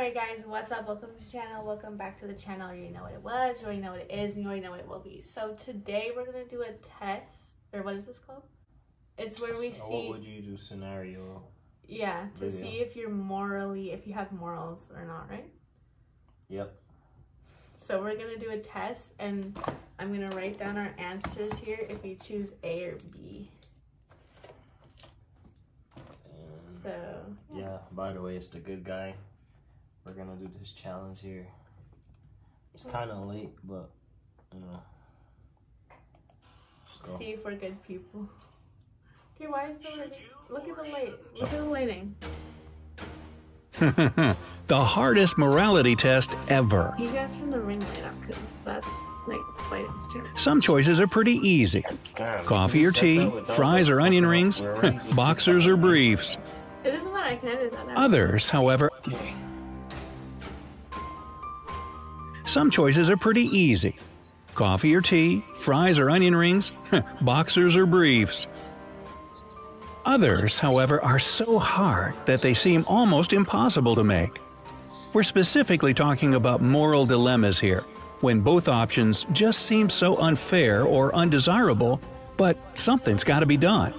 Alright guys, what's up? Welcome to the channel. Welcome back to the channel. You already know what it was, you already know what it is, and you already know what it will be. So today we're going to do a test, or what is this called? It's where we see... What would you do scenario? Yeah, to see if you're morally, if you have morals or not, right? Yep. So we're going to do a test, and I'm going to write down our answers here if you choose A or B. So... Yeah, by the way, it's the good guy. We're gonna do this challenge here. It's kind of late, but you know. See if we're good people. Okay, why is the lighting? Look at the light. Look at the lighting. The hardest morality test ever. You gotta turn the ring light up because that's like light too. Some choices are pretty easy. Coffee or tea, fries or onion rings, boxers or briefs. It doesn't matter, I can edit that out. Others, however, some choices are pretty easy. Coffee or tea, fries or onion rings, boxers or briefs. Others, however, are so hard that they seem almost impossible to make. We're specifically talking about moral dilemmas here, when both options just seem so unfair or undesirable, but something's got to be done.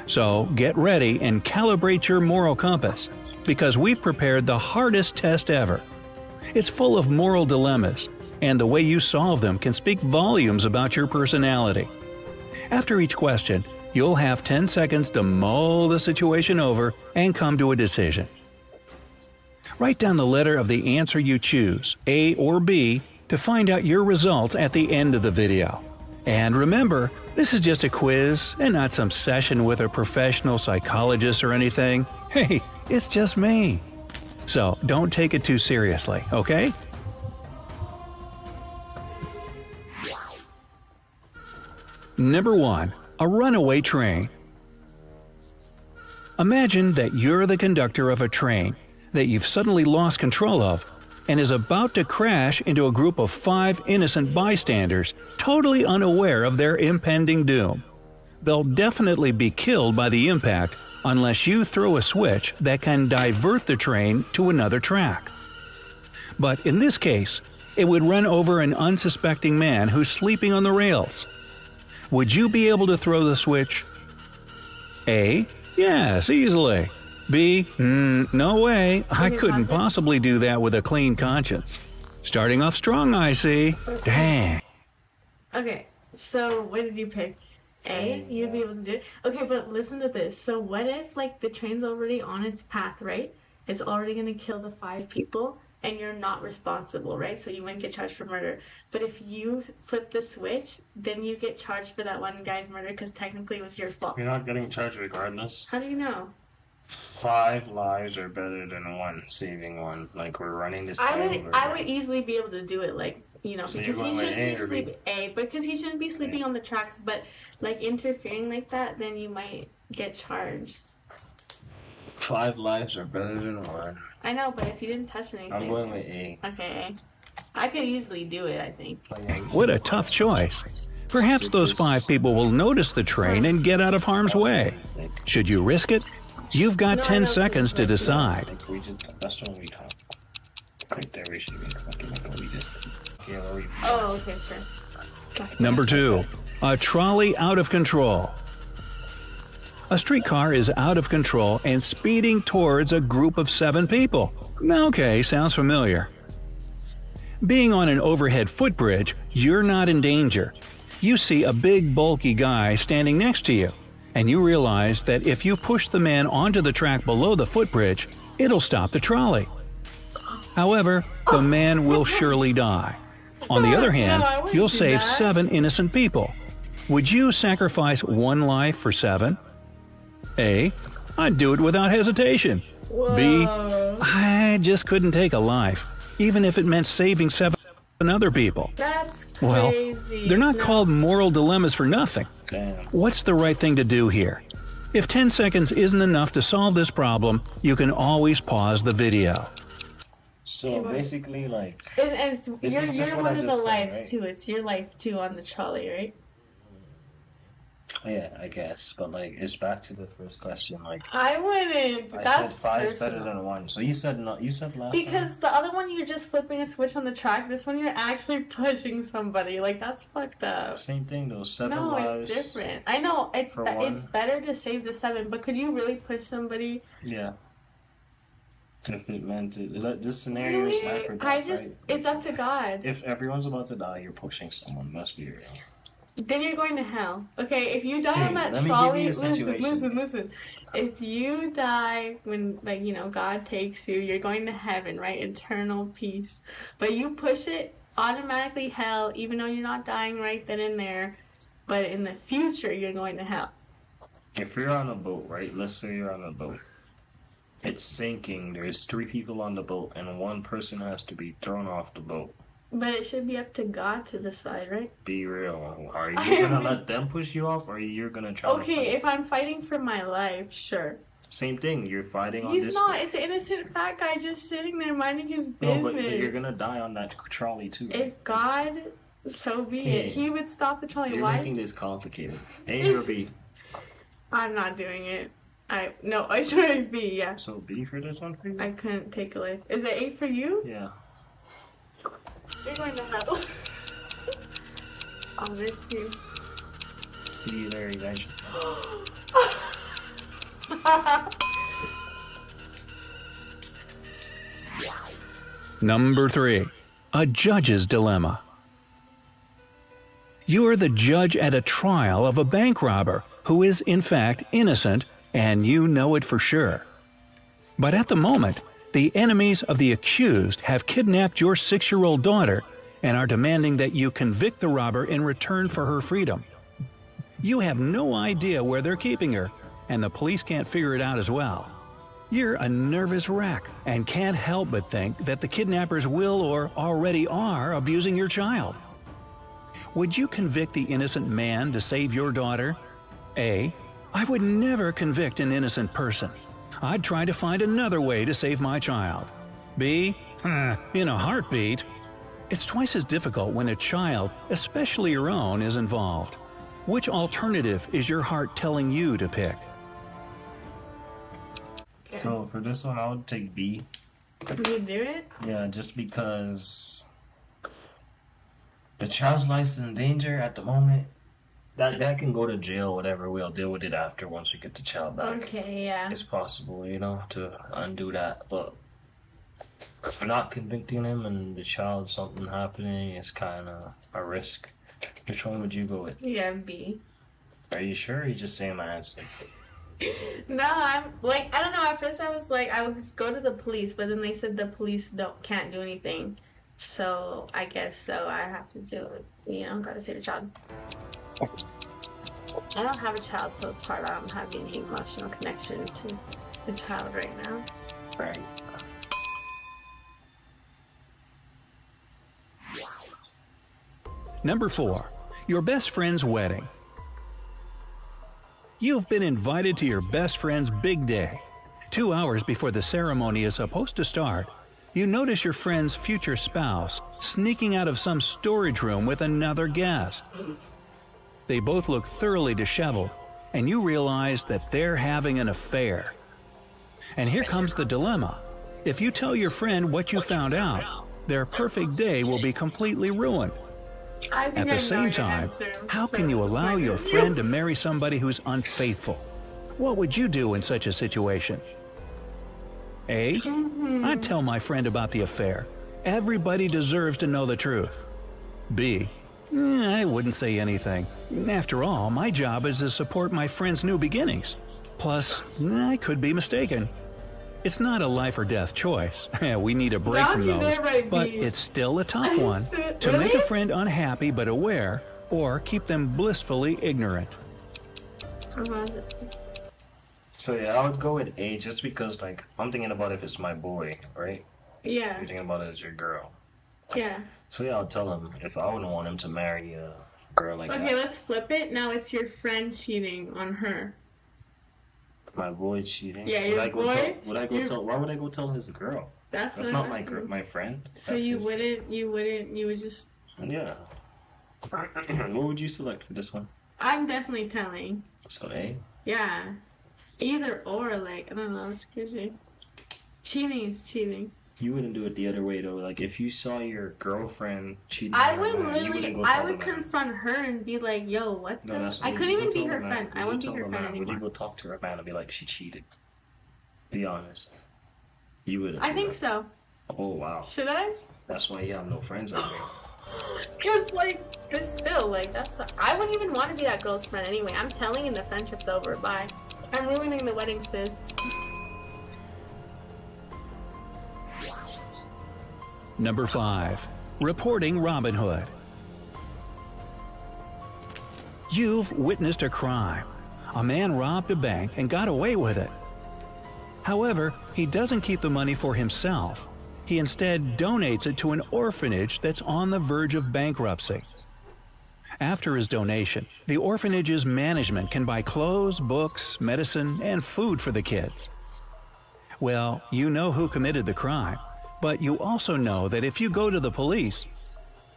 So get ready and calibrate your moral compass, because we've prepared the hardest test ever. It's full of moral dilemmas, and the way you solve them can speak volumes about your personality. After each question, you'll have 10 seconds to mull the situation over and come to a decision. Write down the letter of the answer you choose, A or B, to find out your results at the end of the video. And remember, this is just a quiz and not some session with a professional psychologist or anything. Hey, it's just me. So don't take it too seriously, okay? Number 1. A runaway train. Imagine that you're the conductor of a train that you've suddenly lost control of and is about to crash into a group of 5 innocent bystanders, totally unaware of their impending doom. They'll definitely be killed by the impact unless you throw a switch that can divert the train to another track. But in this case, it would run over an unsuspecting man who's sleeping on the rails. Would you be able to throw the switch? A. Yes, easily. B. No way. I couldn't possibly do that with a clean conscience. Starting off strong, I see. Dang. Okay, so what did you pick? A? You'd be able to do it? Okay, but listen to this. So what if, like, the train's already on its path, right? It's already gonna kill the 5 people, and you're not responsible, right? So you wouldn't get charged for murder. But if you flip the switch, then you get charged for that one guy's murder because technically it was your fault. You're not getting charged regardless. How do you know? 5 lives are better than 1 saving one. Like, we're running this. I would easily be able to do it, like, you know, so because he shouldn't be sleeping. Because he shouldn't be sleeping on the tracks. But like interfering like that, then you might get charged. 5 lives are better than 1. I know, but if you didn't touch anything. I'm going with A. Okay, I could easily do it, I think. What a tough choice. Perhaps those 5 people will notice the train and get out of harm's way. Should you risk it? You've got 10 seconds to decide. That's what we talk. Right there, we should be fucking like what we did. Oh, okay, sure. Number 2. A trolley out of control. A streetcar is out of control and speeding towards a group of 7 people. Okay, sounds familiar. Being on an overhead footbridge, you're not in danger. You see a big bulky guy standing next to you, and you realize that if you push the man onto the track below the footbridge, it'll stop the trolley. However, the man will surely die. On the other hand, you'll save 7 innocent people. Would you sacrifice 1 life for 7? A. I'd do it without hesitation. Whoa. B. I just couldn't take a life, even if it meant saving 7 other people. That's crazy. Well, they're not called moral dilemmas for nothing. What's the right thing to do here? If 10 seconds isn't enough to solve this problem, you can always pause the video. So basically, like, and you're one of the lives too. It's your life too on the trolley, right? Yeah, I guess. But, like, it's back to the first question. Like, I wouldn't. I That's said 5's personal. better than 1. So you said no. You said last Because the other one, you're just flipping a switch on the track. This one, you're actually pushing somebody. Like, that's fucked up. Same thing, though. 7 No, lives. it's different. I know, it's For it's one. better to save the 7, but could you really push somebody? Yeah. If it meant to. This scenario is life or death, I just, right? it's up to God. If everyone's about to die, you're pushing someone. Must be real. Then you're going to hell. Okay, if you die on that let me give trolley, you a situation. listen. If you die when, like, you know, God takes you, you're going to heaven, right? Eternal peace. But you push it, automatically hell, even though you're not dying right then and there. But in the future, you're going to hell. If you're on a boat, right? Let's say you're on a boat. It's sinking. There's 3 people on the boat, and 1 person has to be thrown off the boat. But it should be up to God to decide, right? Be real. Are you gonna let them push you off, or you're gonna try? Okay, if I'm fighting for my life, sure. Same thing. You're fighting on He's this. not. It's an innocent fat guy just sitting there minding his business. No, but you're gonna die on that trolley too. Right? If God, so be it. He would stop the trolley. You're Why? making this complicated. A or B? I'm not doing it. No, I swear B, yeah. So B for this one for you? I couldn't take a life. Is it A for you? Yeah. You're going to hell. I'll miss you. See you there eventually. Number 3. A judge's dilemma. You are the judge at a trial of a bank robber who is in fact innocent, and you know it for sure. But at the moment, the enemies of the accused have kidnapped your 6-year-old daughter and are demanding that you convict the robber in return for her freedom. You have no idea where they're keeping her, and the police can't figure it out as well. You're a nervous wreck and can't help but think that the kidnappers will or already are abusing your child. Would you convict the innocent man to save your daughter? A. I would never convict an innocent person. I'd try to find another way to save my child. B. In a heartbeat. It's twice as difficult when a child, especially your own, is involved. Which alternative is your heart telling you to pick? So for this one, I would take B. Would you do it? Yeah, just because the child's life's in danger at the moment. That can go to jail, whatever. We'll deal with it after once we get the child back. Okay, yeah. It's possible, to undo that, but not convicting him and the child something happening is kind of a risk. Which one would you go with? Yeah, B. Are you sure? Or you just saying my answer? No, I'm like, I don't know. At first, I was like, I would go to the police, but then they said the police can't do anything. So I guess so. I have to do it. Gotta save a child. I don't have a child, so it's hard. I don't have any emotional connection to the child right now. Right. Number 4. Your best friend's wedding. You've been invited to your best friend's big day. 2 hours before the ceremony is supposed to start, you notice your friend's future spouse sneaking out of some storage room with another guest. They both look thoroughly disheveled, and you realize that they're having an affair. And here comes the dilemma. If you tell your friend what you found out, their perfect day will be completely ruined. At the same time, how can you allow your friend to marry somebody who's unfaithful? What would you do in such a situation? A. I'd tell my friend about the affair. Everybody deserves to know the truth. B. I wouldn't say anything. After all, my job is to support my friend's new beginnings. Plus, I could be mistaken. It's not a life or death choice. We need a break from those, but it's still a tough one. To make a friend unhappy but aware, or keep them blissfully ignorant. So yeah, I would go with A just because, I'm thinking about if it's my boy, right? Yeah. You're thinking about it as your girl. Yeah. So yeah, I'll tell him if I wouldn't want him to marry a girl like that. Okay, let's flip it. Now it's your friend cheating on her. My boy cheating? Yeah, your boy. Why would I go tell his girl? That's not my friend. So you would just... Yeah. What would you select for this one? I'm definitely telling. So A? Yeah. Either or, like, I don't know, it's crazy. Cheating is cheating. You wouldn't do it the other way though. Like if you saw your girlfriend cheating I on would her man, you literally, wouldn't go I tell would the man. confront her and be like, yo, what No, the? that's I you couldn't go even be tell her the man. friend. I You wouldn't tell be her the friend man. Would you anymore. go talk to her man and be like, she cheated? Be honest. You would. I think so. Oh wow. Should I? That's why you have no friends out there. Cause like, cause still, like, that's, I wouldn't even want to be that girl's friend anyway. I'm telling and the friendship's over. Bye. I'm ruining the wedding, sis. Number 5. Reporting Robin Hood. You've witnessed a crime. A man robbed a bank and got away with it. However, he doesn't keep the money for himself. He instead donates it to an orphanage that's on the verge of bankruptcy. After his donation, the orphanage's management can buy clothes, books, medicine, and food for the kids. Well, you know who committed the crime, but you also know that if you go to the police,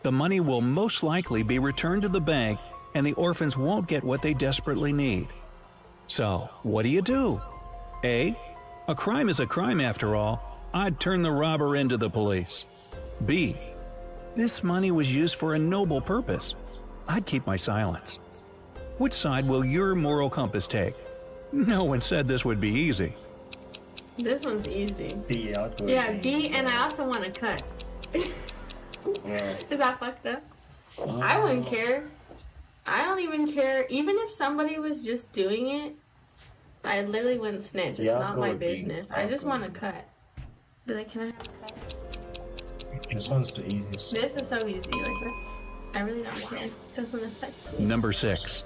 the money will most likely be returned to the bank and the orphans won't get what they desperately need. So, what do? A. A crime is a crime after all. I'd turn the robber into the police. B. This money was used for a noble purpose. I'd keep my silence. Which side will your moral compass take? No one said this would be easy. This one's easy. B, I'll go Yeah, with B, and I also want to cut. Yeah. Is that fucked up? I wouldn't care. I don't even care. Even if somebody was just doing it, I literally wouldn't snitch. It's Yeah, I'll not go my with B. business. I I'll just go want to with B. cut. Be like, can I have a cut? This one's the easiest. This is so easy. Like, I really don't care. It doesn't affect me. Number 6.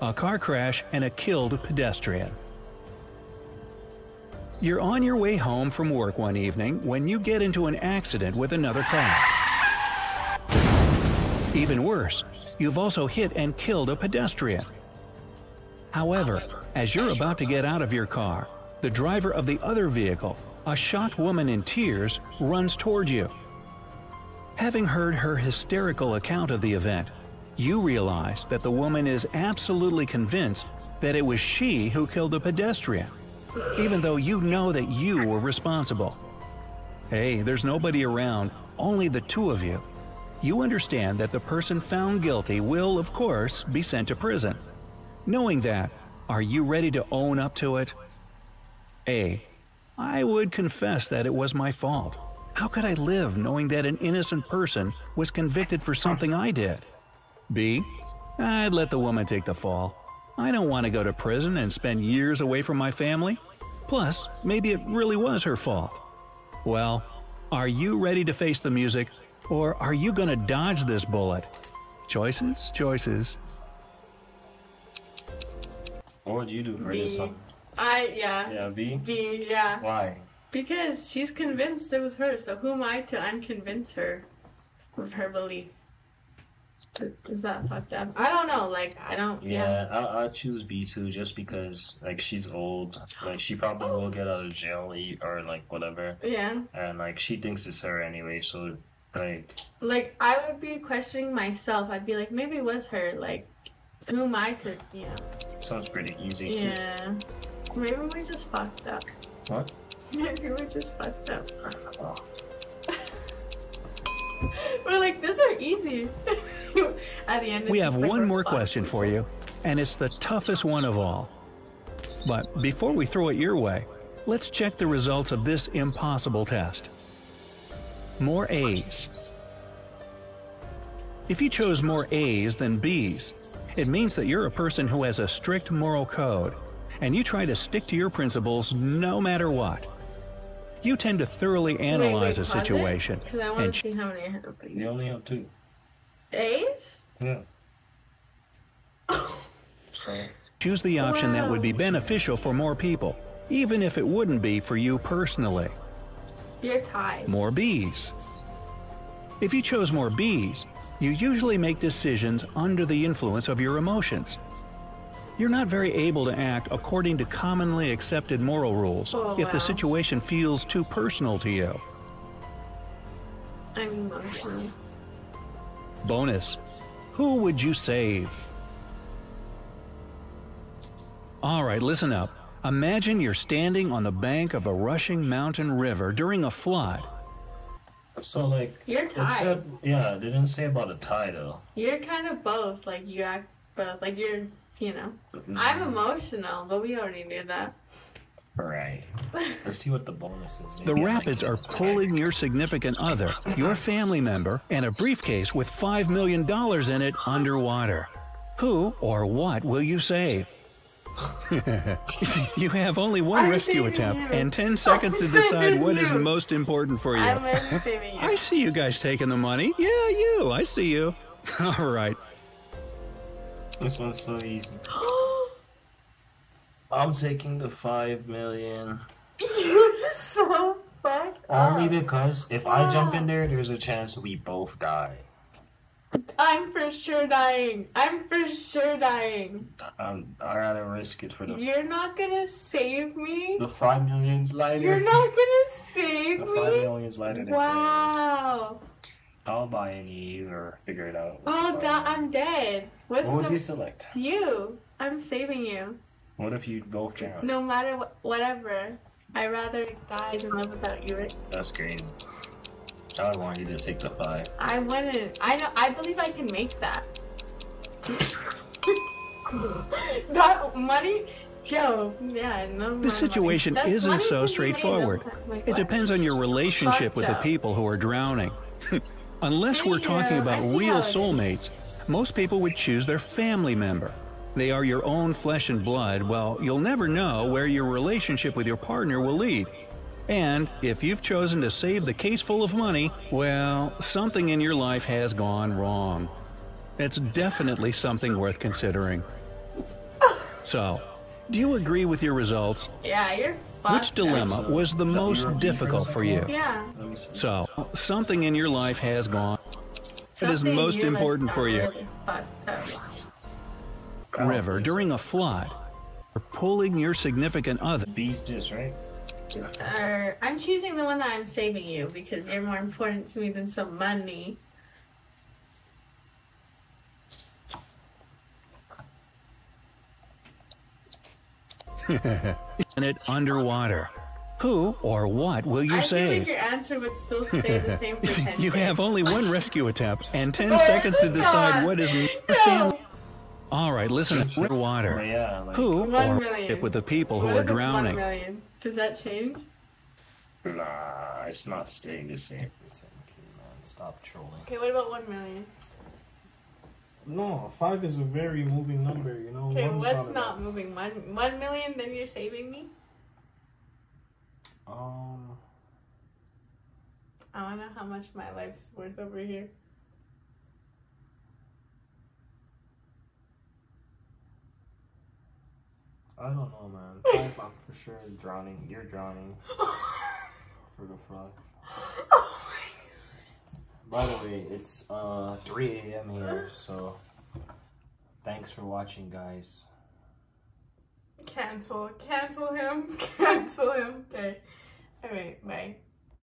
A car crash and a killed pedestrian. You're on your way home from work one evening when you get into an accident with another car. Even worse, you've also hit and killed a pedestrian. However, as you're about to get out of your car, the driver of the other vehicle, a shocked woman in tears, runs toward you. Having heard her hysterical account of the event, you realize that the woman is absolutely convinced that it was she who killed the pedestrian, even though you know that you were responsible. Hey, there's nobody around, only the two of you. You understand that the person found guilty will, of course, be sent to prison. Knowing that, are you ready to own up to it? A. I would confess that it was my fault. How could I live knowing that an innocent person was convicted for something I did? B. I'd let the woman take the fall. I don't want to go to prison and spend years away from my family. Plus, maybe it really was her fault. Well, are you ready to face the music, or are you going to dodge this bullet? Choices, choices. What would you do for B. this one? Yeah, B? B, yeah. Why? Because she's convinced it was her, so who am I to unconvince her with her belief? Is that fucked up? I don't know, like, I don't, Yeah, I'll choose B too, just because, like, she's old. Like, she probably will get out of jail or, like, whatever. Yeah. And, like, she thinks it's her anyway, so, Like, I would be questioning myself. I'd be like, maybe it was her, like, who am I to, sounds pretty easy too. Yeah. Maybe we're just fucked up. What? Maybe we're just fucked up. Oh. We're like, these are easy. At the end, We it's have just like one we're more fucked. question for you, and it's the toughest one of all. But before we throw it your way, let's check the results of this impossible test. More A's. If you chose more A's than B's, it means that you're a person who has a strict moral code, and you try to stick to your principles no matter what. You tend to thoroughly analyze a pause it? situation 'Cause I want and to see how many I have. You only have 2. A's? Yeah. So, choose the option that would be beneficial for more people, even if it wouldn't be for you personally. You're tied. More B's. If you chose more B's, you usually make decisions under the influence of your emotions. You're not very able to act according to commonly accepted moral rules if the situation feels too personal to you. I'm emotional. Bonus: who would you save? Alright, listen up. Imagine you're standing on the bank of a rushing mountain river during a flood. So, like, You're it tied. said, yeah, they didn't say about a tie, though. You're kind of both. Like, you act both. Like, you're, you know. I'm emotional, but we already knew that. Alright. Let's see what the bonus is. The Maybe I rapids like are it. pulling your significant other, your family member, and a briefcase with $5 million in it underwater. Who or what will you save? You have only one I'm rescue saving attempt you. and 10 seconds to I'm decide saving what is you. most important for you. I'm saving you. I see you guys taking the money. Yeah, you. I see you. All right. This one's so easy. I'm taking the 5 million. You're so fucked Only up. because if I jump in there, there's a chance we both die. I'm for sure dying. I'm for sure dying. I'd rather risk it for the You're not gonna save me? the 5 million's lighter. You're not gonna save The 5 me? million's lighter than Wow. I'll buy any or figure it out. Oh, I'm dead. What's What would the... you select? You. I'm saving you. What if you both drown? No matter what, whatever. I'd rather die than live without you, Rick. That's great. I would want you to take the 5. I wouldn't. I know. I believe I can make that. That money, yo, yeah, no. The situation That's isn't money so can be made straightforward. like It what? depends on your relationship with the Fucked up. people who are drowning. Unless we're talking about I see real how it is. soulmates, most people would choose their family member. They are your own flesh and blood. Well, you'll never know where your relationship with your partner will lead. And if you've chosen to save the case full of money, well, something in your life has gone wrong. It's definitely something worth considering. So, do you agree with your results? Yeah, you're Which fucked. dilemma was the most your difficult for you? Yeah. Let me see. So, something in your life has gone. It is Something most in your important life's for you. really fucked up. River during a flood, or pulling your significant other. B's this, right? I'm choosing the one that I'm saving you because you're more important to me than some money. And it underwater. Who or what will you I feel like save? your answer would still stay the same for 10 You days. have only one rescue attempt and 10 seconds to decide what is your family. All right, listen. But Water. yeah, like, Who 1 or million. with the people who What are if it's 1 drowning? million? Does that change? nah, it's not staying the same for 10K, man. Stop trolling. Okay, what about 1 million? No, 5 is a very moving number, you know. Okay, one's what's enough. not moving? 1 million, then you're saving me? I wanna know how much my life's worth over here. I don't know, man. 5, I'm for sure drowning. You're drowning for the frog. By the way, it's 3 a.m. here, so thanks for watching, guys. Cancel him, cancel him. Okay, alright, bye.